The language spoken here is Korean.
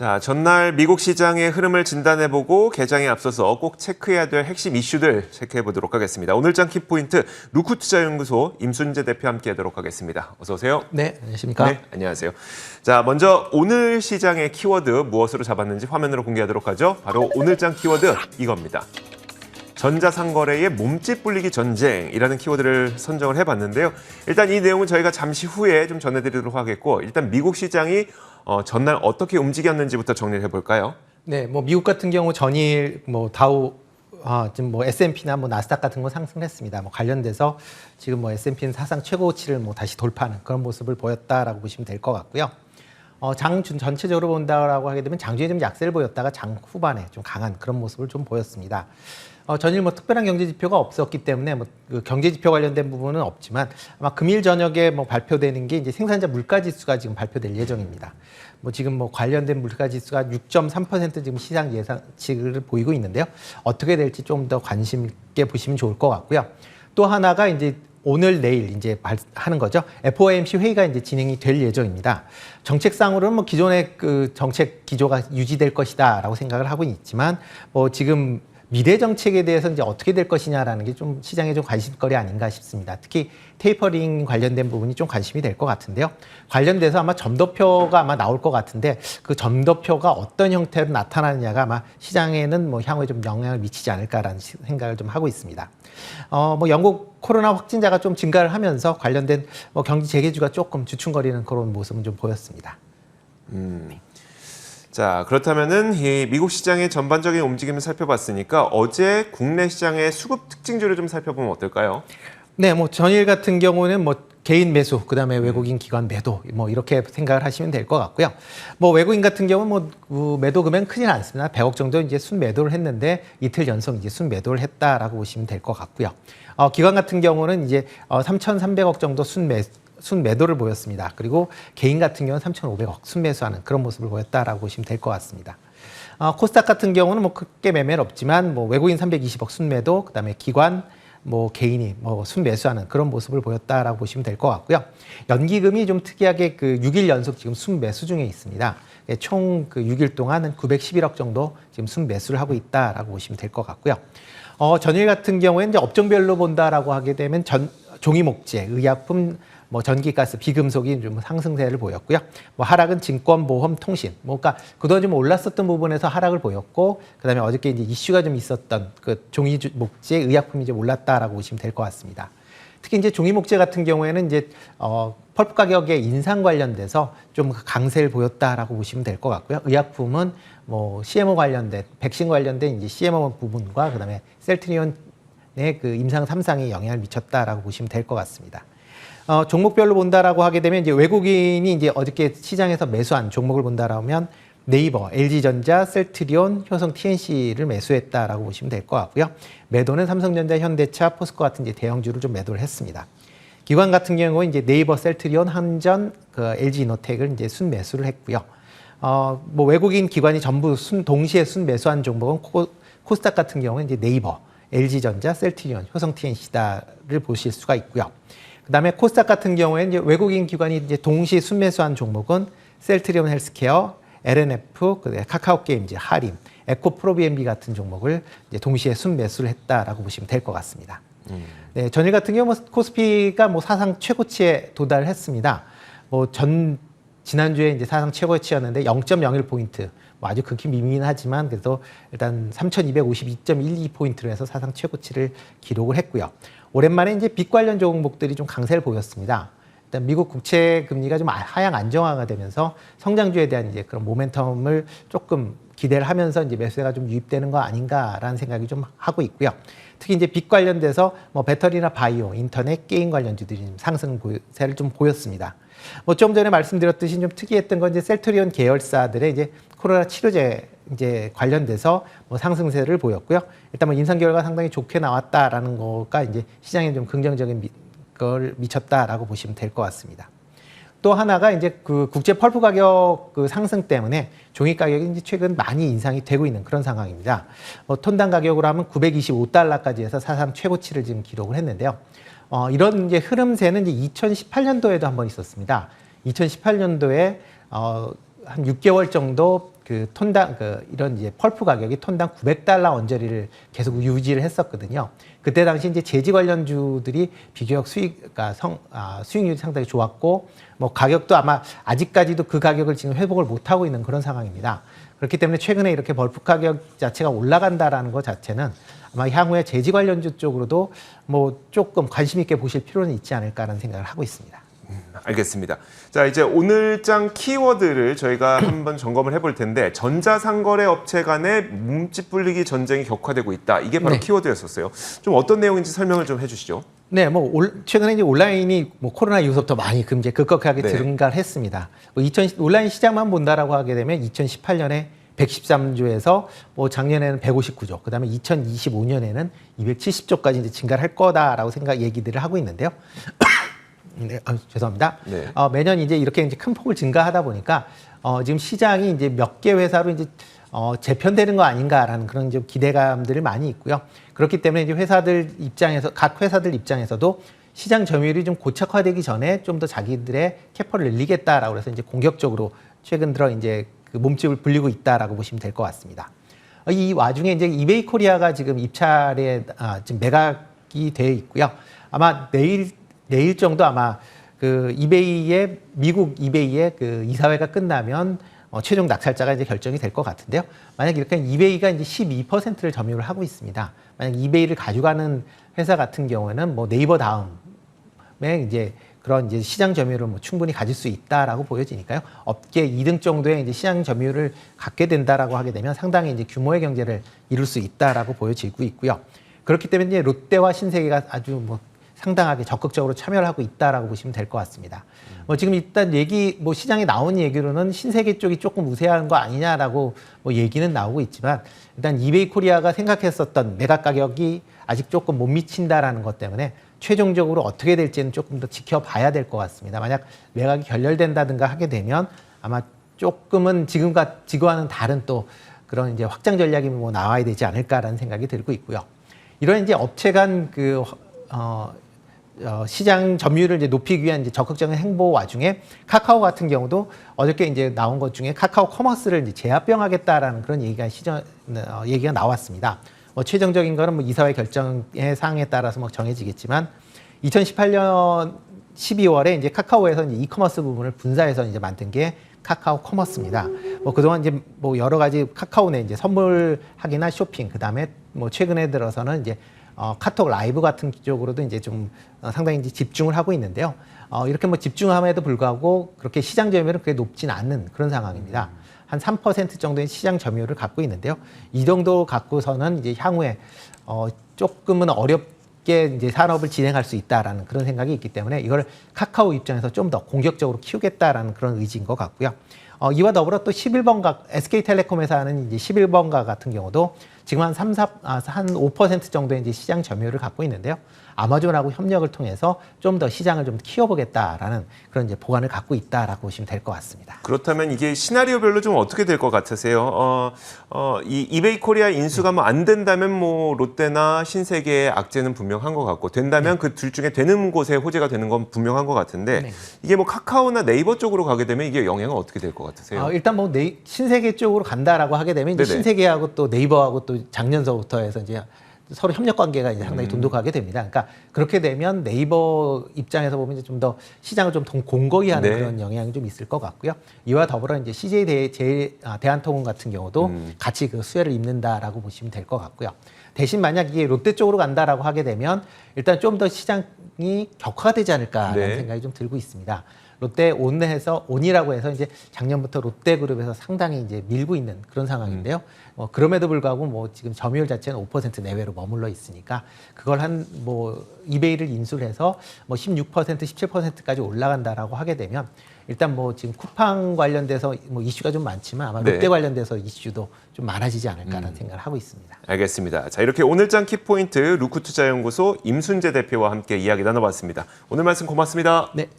자, 전날 미국 시장의 흐름을 진단해보고 개장에 앞서서 꼭 체크해야 될 핵심 이슈들 체크해보도록 하겠습니다. 오늘장 키포인트 루크투자연구소 임순재 대표 함께하도록 하겠습니다. 어서 오세요. 네, 안녕하십니까? 네, 안녕하세요. 자, 먼저 오늘 시장의 키워드 무엇으로 잡았는지 화면으로 공개하도록 하죠. 바로 오늘장 키워드 이겁니다. 전자상거래의 몸집 불리기 전쟁이라는 키워드를 선정을 해봤는데요. 일단 이 내용은 저희가 잠시 후에 좀 전해드리도록 하겠고, 일단 미국 시장이 전날 어떻게 움직였는지부터 정리를 해볼까요? 네, 미국 같은 경우 전일 다우 지금 S&P나 나스닥 같은 거 상승했습니다. 관련돼서 지금 S&P는 사상 최고치를 다시 돌파하는 그런 모습을 보였다라고 보시면 될 것 같고요. 장 전체적으로 본다라고 하게 되면 장중에 좀 약세를 보였다가 장 후반에 좀 강한 그런 모습을 좀 보였습니다. 전일 특별한 경제 지표가 없었기 때문에 그 경제 지표 관련된 부분은 없지만 아마 금일 저녁에 발표되는 게 이제 생산자 물가 지수가 지금 발표될 예정입니다. 지금 관련된 물가 지수가 6.3% 지금 시장 예상치를 보이고 있는데요. 어떻게 될지 좀 더 관심 있게 보시면 좋을 것 같고요. 또 하나가 이제 오늘 내일 이제 하는 거죠. FOMC 회의가 이제 진행이 될 예정입니다. 정책상으로는 기존의 그 정책 기조가 유지될 것이다라고 생각을 하고 있지만 지금 미래 정책에 대해서 이제 어떻게 될 것이냐라는 게 좀 시장에 좀 관심거리 아닌가 싶습니다. 특히 테이퍼링 관련된 부분이 좀 관심이 될 것 같은데요. 관련돼서 아마 점도표가 아마 나올 것 같은데 그 점도표가 어떤 형태로 나타나느냐가 아마 시장에는 향후에 좀 영향을 미치지 않을까라는 생각을 좀 하고 있습니다. 영국 코로나 확진자가 좀 증가를 하면서 관련된 경기 재개주가 조금 주춤거리는 그런 모습은 좀 보였습니다. 자, 그렇다면은 이 미국 시장의 전반적인 움직임을 살펴봤으니까 어제 국내 시장의 수급 특징주를 좀 살펴보면 어떨까요? 네, 전일 같은 경우는 개인 매수, 그다음에 외국인 기관 매도 이렇게 생각을 하시면 될 것 같고요. 외국인 같은 경우는 매도 금액은 크지는 않습니다. 100억 정도 이제 순매도를 했는데 이틀 연속 이제 순매도를 했다라고 보시면 될 것 같고요. 기관 같은 경우는 이제 3,300억 정도 순매도를 보였습니다. 그리고 개인 같은 경우는 3,500억 순매수하는 그런 모습을 보였다라고 보시면 될 것 같습니다. 코스닥 같은 경우는 크게 매매는 없지만 외국인 320억 순매도, 그다음에 기관 개인이 순매수하는 그런 모습을 보였다라고 보시면 될 것 같고요. 연기금이 좀 특이하게 6일 연속 지금 순매수 중에 있습니다. 총 6일 동안은 911억 정도 지금 순매수를 하고 있다라고 보시면 될 것 같고요. 전일 같은 경우에는 이제 업종별로 본다라고 하게 되면 종이목재, 의약품, 전기가스, 비금속이 좀 상승세를 보였고요. 하락은 증권, 보험, 통신. 그러니까 그동안 좀 올랐었던 부분에서 하락을 보였고, 그다음에 어저께 이제 이슈가 좀 있었던 그 종이목재, 의약품이 좀 올랐다라고 보시면 될 것 같습니다. 특히 이제 종이목재 같은 경우에는 이제 펄프 가격의 인상 관련돼서 좀 강세를 보였다라고 보시면 될 것 같고요. 의약품은 CMO 관련된, 백신 관련된 이제 CMO 부분과 그다음에 셀트리온의 그 임상 3상에 영향을 미쳤다라고 보시면 될 것 같습니다. 종목별로 본다라고 하게 되면 이제 외국인이 이제 어저께 시장에서 매수한 종목을 본다라면 네이버, LG전자, 셀트리온, 효성 TNC를 매수했다라고 보시면 될 것 같고요. 매도는 삼성전자, 현대차, 포스코 같은 이제 대형주를 좀 매도를 했습니다. 기관 같은 경우는 이제 네이버, 셀트리온, 한전, LG이노텍을 이제 순매수를 했고요. 외국인 기관이 전부 동시에 순매수한 종목은 코스닥 같은 경우는 이제 네이버, LG전자, 셀트리온, 효성 TNC를 보실 수가 있고요. 그다음에 코스닥 같은 경우에는 이제 외국인 기관이 이제 동시에 순매수한 종목은 셀트리온 헬스케어, LNF, 카카오 게임즈, 하림, 에코프로비엠비 같은 종목을 이제 동시에 순매수를 했다라고 보시면 될 것 같습니다. 네, 전일 같은 경우 코스피가 사상 최고치에 도달했습니다. 지난주에 이제 사상 최고치였는데 0.01포인트. 아주 극히 미미하지만 그래도 일단 3,252.12포인트로 해서 사상 최고치를 기록을 했고요. 오랜만에 이제 빚 관련 종목들이 좀 강세를 보였습니다. 일단 미국 국채 금리가 좀 하향 안정화가 되면서 성장주에 대한 이제 그런 모멘텀을 조금 기대를 하면서 이제 매수세가 좀 유입되는 거 아닌가라는 생각이 좀 하고 있고요. 특히 이제 빚 관련돼서 배터리나 바이오, 인터넷, 게임 관련주들이 상승세를 좀 보였습니다. 좀 전에 말씀드렸듯이 좀 특이했던 건 이제 셀트리온 계열사들의 이제 코로나 치료제 이제 관련돼서 상승세를 보였고요. 일단 인상 결과가 상당히 좋게 나왔다라는 거가 이제 시장에 좀 긍정적인 걸 미쳤다라고 보시면 될 것 같습니다. 또 하나가 이제 국제 펄프 가격 상승 때문에 종이 가격이 이제 최근 많이 인상이 되고 있는 그런 상황입니다. 톤당 가격으로 하면 925달러까지 해서 사상 최고치를 지금 기록을 했는데요. 이런 이제 흐름세는 이제 2018년도에도 한번 있었습니다. 2018년도에 한 6개월 정도 그 톤당 이런 이제 펄프 가격이 톤당 $900 언저리를 계속 유지를 했었거든요. 그때 당시 이제 제지 관련주들이 비교적 수익률이 상당히 좋았고 뭐 가격도 아마 아직까지도 그 가격을 지금 회복을 못 하고 있는 그런 상황입니다. 그렇기 때문에 최근에 이렇게 벌프 가격 자체가 올라간다라는 것 자체는 아마 향후에 제지 관련주 쪽으로도 뭐 조금 관심 있게 보실 필요는 있지 않을까라는 생각을 하고 있습니다. 알겠습니다. 자, 이제 오늘장 키워드를 저희가 한번 점검을 해볼 텐데 전자상거래 업체 간의 몸집 불리기 전쟁이 격화되고 있다. 이게 바로 네. 키워드였었어요. 좀 어떤 내용인지 설명을 좀 해주시죠. 네, 뭐 최근에 이제 온라인이 뭐 코로나 이후부터 많이 이제 급격하게 네. 증가를 했습니다. 온라인 시장만 본다라고 하게 되면 2018년에 113조에서 뭐 작년에는 159조, 그다음에 2025년에는 270조까지 이제 증가를 할 거다라고 얘기들을 하고 있는데요. 네, 죄송합니다. 네. 매년 이제 이렇게 이제 큰 폭을 증가하다 보니까 지금 시장이 이제 몇 개 회사로 이제 재편되는 거 아닌가라는 그런 좀 기대감들이 많이 있고요. 그렇기 때문에 이제 각 회사들 입장에서도 시장 점유율이 좀 고착화되기 전에 좀 더 자기들의 캐퍼를 늘리겠다라고 해서 이제 공격적으로 최근 들어 이제 그 몸집을 불리고 있다라고 보시면 될 것 같습니다. 이 와중에 이제 이베이 코리아가 지금 입찰에 지금 매각이 되어 있고요. 아마 내일 정도 아마 그 미국 이베이의 그 이사회가 끝나면 최종 낙찰자가 이제 결정이 될 것 같은데요. 만약 이렇게 이베이가 이제 12%를 점유를 하고 있습니다. 만약 이베이를 가져가는 회사 같은 경우에는 뭐 네이버 다음에 이제 그런 이제 시장 점유율을 뭐 충분히 가질 수 있다라고 보여지니까요. 업계 2등 정도의 이제 시장 점유율을 갖게 된다라고 하게 되면 상당히 이제 규모의 경제를 이룰 수 있다라고 보여지고 있고요. 그렇기 때문에 이제 롯데와 신세계가 아주 뭐 상당하게 적극적으로 참여를 하고 있다라고 보시면 될 것 같습니다. 뭐 지금 일단 뭐 시장에 나온 얘기로는 신세계 쪽이 조금 우세한 거 아니냐라고 뭐 얘기는 나오고 있지만 일단 이베이 코리아가 생각했었던 매각 가격이 아직 조금 못 미친다라는 것 때문에 최종적으로 어떻게 될지는 조금 더 지켜봐야 될 것 같습니다. 만약 매각이 결렬된다든가 하게 되면 아마 조금은 지금과는 다른 또 그런 이제 확장 전략이 뭐 나와야 되지 않을까라는 생각이 들고 있고요. 이런 이제 업체 간 시장 점유율을 이제 높이기 위한 이제 적극적인 행보 와중에 카카오 같은 경우도 어저께 이제 나온 것 중에 카카오 커머스를 이제 재합병하겠다라는 그런 얘기가 나왔습니다. 뭐 최종적인 거는 뭐 이사회 결정의 사항에 따라서 뭐 정해지겠지만 2018년 12월에 이제 카카오에서 이제 이커머스 부분을 분사해서 이제 만든 게 카카오 커머스입니다. 뭐 그동안 이제 뭐 여러 가지 카카오 내 이제 선물하기나 쇼핑, 그다음에 뭐 최근에 들어서는 이제 카톡 라이브 같은 쪽으로도 이제 좀 상당히 이제 집중을 하고 있는데요. 이렇게 뭐 집중함에도 불구하고 그렇게 시장 점유율은 그렇게 높진 않는 그런 상황입니다. 한 3% 정도의 시장 점유율을 갖고 있는데요. 이 정도 갖고서는 이제 향후에 조금은 어렵게 이제 산업을 진행할 수 있다라는 그런 생각이 있기 때문에 이걸 카카오 입장에서 좀 더 공격적으로 키우겠다라는 그런 의지인 것 같고요. 이와 더불어 또 11번가 SK텔레콤에서 하는 이제 11번가 같은 경우도 지금 한 5% 정도의 이제 시장 점유율을 갖고 있는데요. 아마존하고 협력을 통해서 좀 더 시장을 좀 키워보겠다라는 그런 이제 보관을 갖고 있다라고 보시면 될 것 같습니다. 그렇다면 이게 시나리오별로 좀 어떻게 될 것 같으세요? 이 이베이 코리아 인수가 뭐 안 된다면 뭐 롯데나 신세계의 악재는 분명한 것 같고 된다면 그 둘 중에 되는 곳에 호재가 되는 건 분명한 것 같은데 네. 이게 뭐 카카오나 네이버 쪽으로 가게 되면 이게 영향은 어떻게 될 것 같으세요? 일단 뭐 신세계 쪽으로 간다라고 하게 되면 이제 네네. 신세계하고 또 네이버하고 또 작년서부터 해서 이제 서로 협력 관계가 이제 상당히 돈독하게 됩니다. 그러니까 그렇게 되면 네이버 입장에서 보면 이제 좀 더 시장을 좀 공고히 하는 네. 그런 영향이 좀 있을 것 같고요. 이와 더불어 이제 CJ 대한통운 같은 경우도 같이 그 수혜를 입는다라고 보시면 될 것 같고요. 대신 만약 이게 롯데 쪽으로 간다라고 하게 되면 일단 좀 더 시장이 격화가 되지 않을까라는 네. 생각이 좀 들고 있습니다. 롯데 온이라고 해서 이제 작년부터 롯데그룹에서 상당히 이제 밀고 있는 그런 상황인데요. 그럼에도 불구하고 뭐 지금 점유율 자체는 5% 내외로 머물러 있으니까 그걸 뭐 이베이를 인수를 해서 뭐 16%, 17%까지 올라간다라고 하게 되면 일단 뭐 지금 쿠팡 관련돼서 뭐 이슈가 좀 많지만 아마 롯데 네. 관련돼서 이슈도 좀 많아지지 않을까라는 생각을 하고 있습니다. 알겠습니다. 자, 이렇게 오늘장 키포인트 루크투자연구소 임순재 대표와 함께 이야기 나눠봤습니다. 오늘 말씀 고맙습니다. 네.